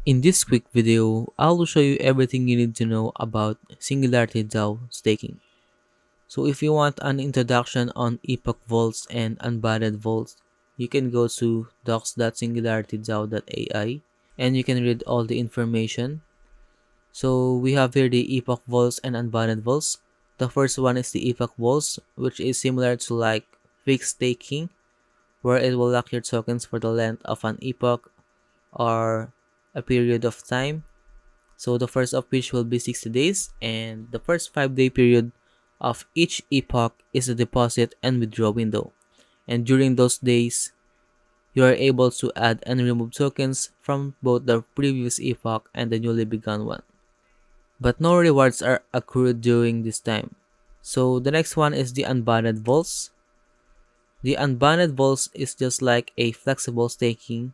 In this quick video, I'll show you everything you need to know about Singularity DAO Staking. So if you want an introduction on epoch vaults and unbanned vaults, you can go to docs.singularitydao.ai and you can read all the information. So we have here the epoch vaults and unbanned vaults. The first one is the epoch vaults, which is similar to like fixed staking, where it will lock your tokens for the length of an epoch or a period of time. So the first of which will be 60 days, and the first 5-day period of each epoch is a deposit and withdraw window. And during those days, you are able to add and remove tokens from both the previous epoch and the newly begun one. But no rewards are accrued during this time. So the next one is the unbanned vaults. The unbanned vaults is just like a flexible staking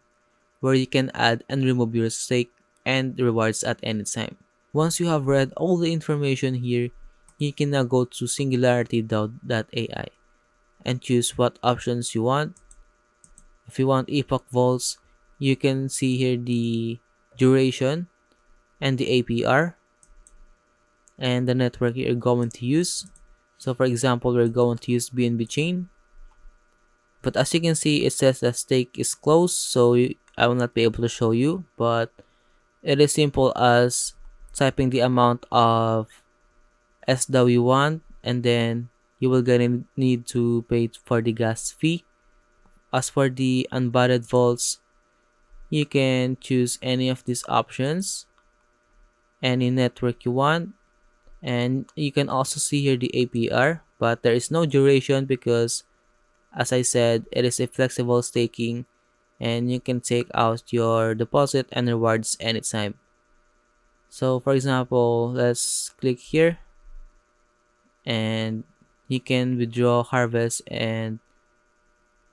where you can add and remove your stake and rewards at any time. Once you have read all the information here, you can now go to singularity.ai and choose what options you want. If you want epoch vaults, you can see here the duration and the APR and the network you're going to use. So for example, we're going to use BNB chain. But as you can see, it says the stake is closed, so I will not be able to show you, but it is simple as typing the amount of S that we want, and then you will gonna need to pay for the gas fee. As for the unbanned vaults, you can choose any of these options, any network you want, and you can also see here the APR, but there is no duration because, as I said, it is a flexible staking and you can take out your deposit and rewards anytime. So for example, let's click here and you can withdraw, harvest, and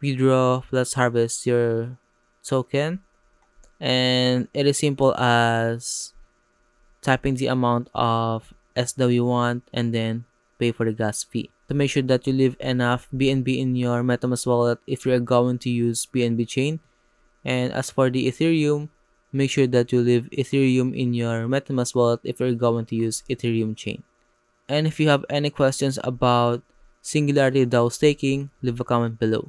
withdraw plus harvest your token. And it is simple as typing the amount of SW want and then pay for the gas fee. To make sure that you leave enough BNB in your MetaMask wallet if you're going to use BNB chain. And as for the Ethereum, make sure that you leave Ethereum in your MetaMask wallet if you're going to use Ethereum chain. And if you have any questions about Singularity DAO staking, leave a comment below.